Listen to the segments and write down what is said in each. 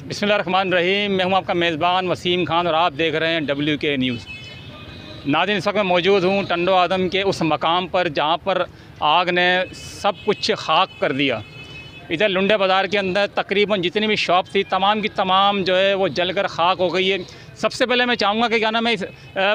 बिस्मिल्लाहिर्रहमानिर्रहीम। मैं हूं आपका मेज़बान वसीम खान और आप देख रहे हैं WK न्यूज़। नाज़रीन, इस वक्त मैं मौजूद हूं टंडो आदम के उस मकाम पर जहां पर आग ने सब कुछ खाक कर दिया। इधर लुंडे बाज़ार के अंदर तकरीबन जितनी भी शॉप थी तमाम की तमाम जो है वो जलकर खाक हो गई है। सबसे पहले मैं चाहूँगा कि क्या नाम है, इस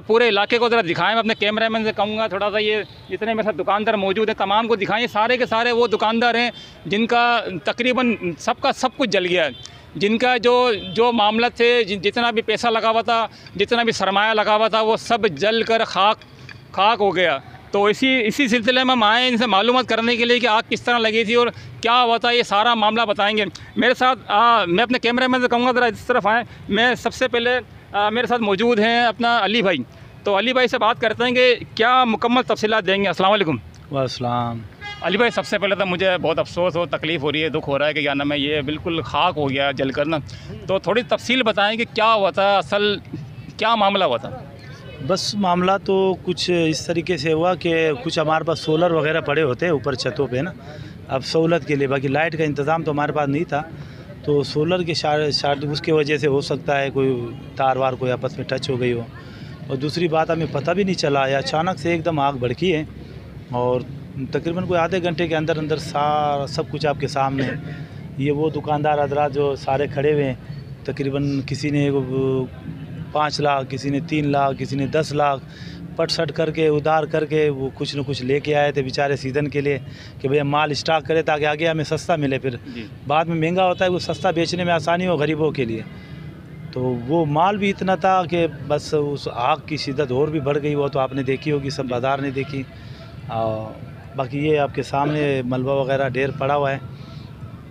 पूरे इलाके को ज़रा दिखाएं। मैं अपने कैमरामैन से कहूँगा थोड़ा सा ये जितने मेरे साथ दुकानदार मौजूद हैं तमाम को दिखाएं। सारे के सारे वो दुकानदार हैं जिनका तकरीबन सबका सब कुछ जल गया है, जिनका जो जो मामला थे, जितना भी पैसा लगा हुआ था, जितना भी सरमाया लगा हुआ था, वो सब जल कर खाक हो गया। तो इसी सिलसिले में हम आए इनसे मालूमात करने के लिए कि आग किस तरह लगी थी और क्या हुआ था, ये सारा मामला बताएंगे। मेरे साथ मैं अपने कैमरामैन से कहूँगा ज़रा इस तरफ आएँ। मैं सबसे पहले मेरे साथ मौजूद हैं अपना अली भाई। तो अली भाई से बात करते हैं कि क्या मुकम्मल तफसीलात देंगे। अस्सलाम वालेकुम। वालेकुम। अली भाई, सबसे पहले तो मुझे बहुत अफसोस और तकलीफ़ हो रही है, दुख हो रहा है कि क्या नाम है ये बिल्कुल खाक हो गया जलकर ना। तो थोड़ी तफसील बताएं कि क्या हुआ था, असल क्या मामला हुआ था। बस मामला तो कुछ इस तरीके से हुआ कि कुछ हमारे पास सोलर वगैरह पड़े होते हैं ऊपर छतों पे ना, अब सहूलत के लिए, बाकी लाइट का इंतज़ाम तो हमारे पास नहीं था। तो सोलर के शार्ट उसके वजह से हो सकता है कोई तार वार कोई आपस में टच हो गई हो, और दूसरी बात हमें पता भी नहीं चला या अचानक से एकदम आग भड़की है। और तकरीबन कोई आधे घंटे के अंदर अंदर सारा सब कुछ आपके सामने है। ये वो दुकानदार हजरात जो सारे खड़े हुए हैं, तकरीबन किसी ने 5 लाख, किसी ने 3 लाख, किसी ने 10 लाख पट सट करके उधार करके वो कुछ न कुछ लेके आए थे बेचारे सीज़न के लिए कि भैया माल स्टॉक करें ताकि आगे हमें सस्ता मिले। फिर बाद में महंगा होता है, वो सस्ता बेचने में आसानी हो गरीबों के लिए। तो वो माल भी इतना था कि बस उस आग की शिद्दत और भी बढ़ गई। वो तो आपने देखी होगी, सब बाज़ार ने देखी। बाकी ये आपके सामने मलबा वगैरह ढेर पड़ा हुआ है।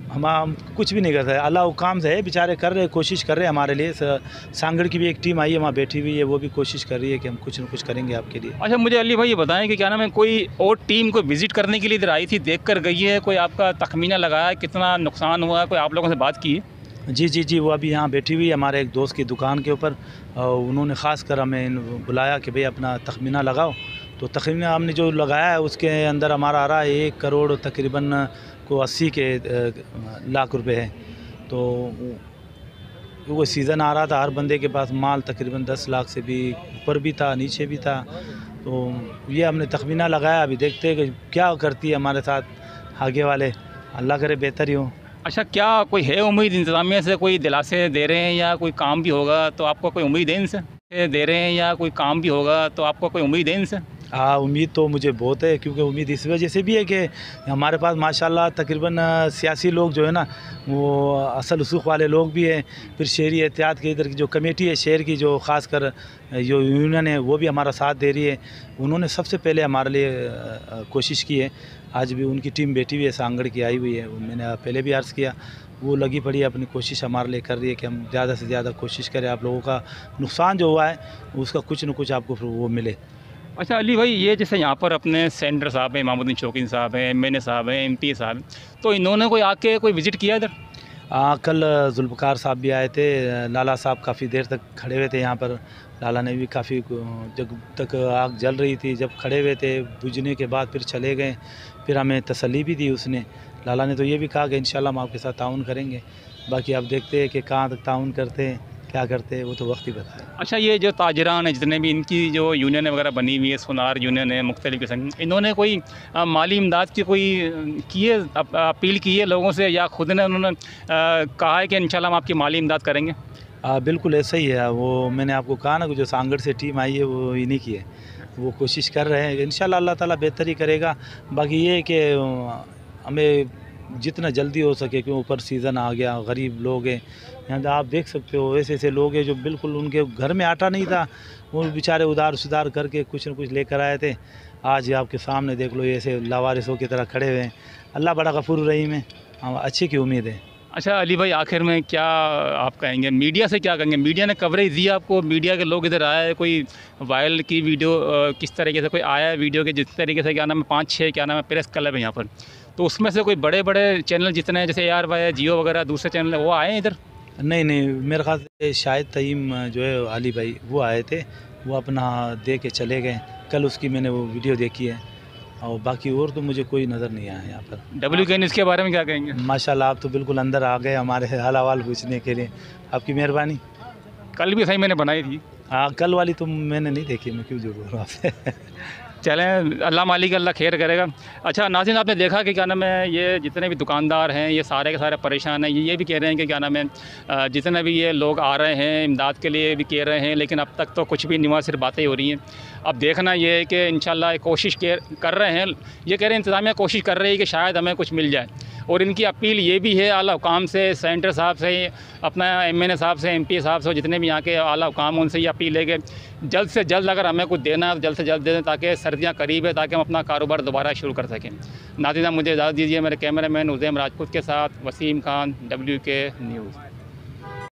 हम कुछ भी नहीं कर सकते, अल्लाह हुकाम से है, बेचारे कर रहे, कोशिश कर रहे हैं हमारे लिए। सांगड़ की भी एक टीम आई है वहाँ बैठी हुई है, वो भी कोशिश कर रही है कि हम कुछ न कुछ करेंगे आपके लिए। अच्छा, मुझे अली भाई ये बताएं कि क्या नाम है, कोई और टीम को विज़िट करने के लिए इधर आई थी, देख कर गई है, कोई आपका तखमीना लगाया कितना नुकसान हुआ है, कोई आप लोगों से बात की है? जी, वो अभी यहाँ बैठी हुई है हमारे एक दोस्त की दुकान के ऊपर। उन्होंने ख़ास कर हमें बुलाया कि भाई अपना तखमीना लगाओ। तो तखमीना हमने जो लगाया है उसके अंदर हमारा आ रहा है 1 करोड़ तकरीबन को 80 के लाख रुपए है। तो वो सीज़न आ रहा था, हर बंदे के पास माल तकरीबन 10 लाख से भी ऊपर भी था, नीचे भी था। तो ये हमने तखमीना लगाया, अभी देखते हैं कि क्या करती है हमारे साथ आगे वाले, अल्लाह करे बेहतर ही हो। अच्छा, क्या कोई है उम्मीद, इंतज़ामिया से कोई दिलासे दे रहे हैं या कोई काम भी होगा तो आपको कोई उम्मीद है इनसे? दे रहे हैं या कोई काम भी होगा तो आपको कोई उम्मीद है इनसे? हाँ, उम्मीद तो मुझे बहुत है, क्योंकि उम्मीद इस वजह से भी है कि हमारे पास माशाल्लाह तकरीबन सियासी लोग जो है ना, वो असल उसूख वाले लोग भी हैं। फिर शहरी एहतियात के इधर की जो कमेटी है शहर की, जो ख़ास कर जो यूनियन है, वो भी हमारा साथ दे रही है। उन्होंने सबसे पहले हमारे लिए कोशिश की है। आज भी उनकी टीम बैठी हुई है, सांगड़ की आई हुई है। मैंने पहले भी अर्ज़ किया, वो लगी पड़ी है, अपनी कोशिश हमारे लिए कर रही है कि हम ज़्यादा से ज़्यादा कोशिश करें आप लोगों का नुकसान जो हुआ है उसका कुछ न कुछ आपको फिर वो मिले। अच्छा अली भाई, ये जैसे यहाँ पर अपने सेंटर साहब हैं, इमामुद्दीन शौकीन साहब हैं, MNA साहब हैं, MP साहब हैं, तो इन्होंने कोई आके कोई विज़िट किया इधर? कल जुल्फ़कार साहब भी आए थे, लाला साहब काफ़ी देर तक खड़े हुए थे यहाँ पर। लाला ने भी काफ़ी जब तक आग जल रही थी, जब खड़े हुए थे, बुझने के बाद फिर चले गए। फिर हमें तसल्ली भी दी उसने। लाला ने तो ये भी कहा कि इंशाल्लाह हम आपके साथ ताउन करेंगे। बाकी आप देखते हैं कि कहाँ तक ताउन करते हैं, क्या करते हैं, वो तो वक्त ही बताए। अच्छा, ये जो ताजरान है जितने भी, इनकी जो यूनियन वगैरह बनी हुई है, सोनार यूनियन है, मुख्तलिफ़ किस्म, इन्होंने कोई माली इमदाद की कोई की है, अपील की है लोगों से, या खुद ने उन्होंने कहा है कि इंशाल्लाह हम आपकी माली इमदाद करेंगे? बिल्कुल ऐसा ही है। वो मैंने आपको कहा ना कि जो सांगड़ से टीम आई है वो इन्हीं की है। वो कोशिश कर रहे हैं, इंशाल्लाह अल्लाह ताला बेहतर ही करेगा। बाकी ये है कि हमें जितना जल्दी हो सके, क्यों ऊपर सीज़न आ गया, गरीब लोग हैं यहाँ पे, आप देख सकते हो ऐसे ऐसे लोग हैं जो बिल्कुल उनके घर में आटा नहीं था, वो बेचारे उधार सुधार करके कुछ न कुछ लेकर आए थे। आज आपके सामने देख लो, ऐसे लावारिसों की तरह खड़े हुए हैं। अल्लाह बड़ा गफूर रहीम है, अच्छे की उम्मीद है। अच्छा अली भाई, आखिर में क्या आप कहेंगे, मीडिया से क्या कहेंगे? मीडिया ने कवरेज दी आपको, मीडिया के लोग इधर आए, कोई वायरल की वीडियो किस तरीके से कोई आया है वीडियो के, जिस तरीके से क्या नाम है 5-6 क्या नाम है प्रेस क्लब है यहाँ पर, तो उसमें से कोई बड़े बड़े चैनल जितने हैं जैसे ARY है, जियो वगैरह दूसरे चैनल है, वो आए हैं इधर? नहीं, मेरे ख्याल से शायद तईम जो है अली भाई वो आए थे, वो अपना दे के चले गए। कल उसकी मैंने वो वीडियो देखी है। और बाकी और तो मुझे कोई नज़र नहीं आया यहाँ पर। WK न्यूज़ के बारे में क्या कहेंगे? माशाल्लाह आप तो बिल्कुल अंदर आ गए हमारे हाल अहवाल पूछने के लिए, आपकी मेहरबानी। कल भी सही मैंने बनाई थी। हाँ कल वाली तो मैंने नहीं देखी, मैं क्यों झूठ बोल रहा हूँ आपसे। चलें, अल्लाह मालिक अल्लाह खैर करेगा। अच्छा नाज़रीन, आपने देखा कि क्या नाम है, ये जितने भी दुकानदार हैं ये सारे के सारे परेशान हैं। ये भी कह रहे हैं कि क्या नाम है, जितने भी ये लोग आ रहे हैं इमदाद के लिए भी कह रहे हैं, लेकिन अब तक तो कुछ भी नहीं हुआ, सिर्फ बातें हो रही हैं। अब देखना ये है कि इंशाल्लाह कोशिश कर रहे हैं, ये कह रहे हैं इंतज़ामिया कोशिश कर रही है कि शायद हमें कुछ मिल जाए। और इनकी अपील ये भी है आला हुकाम से, सेंटर साहब से, अपना MNA साहब से, MP साहब से, जितने भी यहाँ के आला हुकाम उनसे ये अपील है कि जल्द से जल्द अगर हमें कुछ देना है तो जल्द से जल्द दे दें, ताकि सर्दियाँ करीब है, ताकि हम अपना कारोबार दोबारा शुरू कर सकें। नाज़रीन मुझे इजाज़त दीजिए, मेरे कैमरामैन उज़ैम राजपूत के साथ वसीम खान, WK न्यूज़।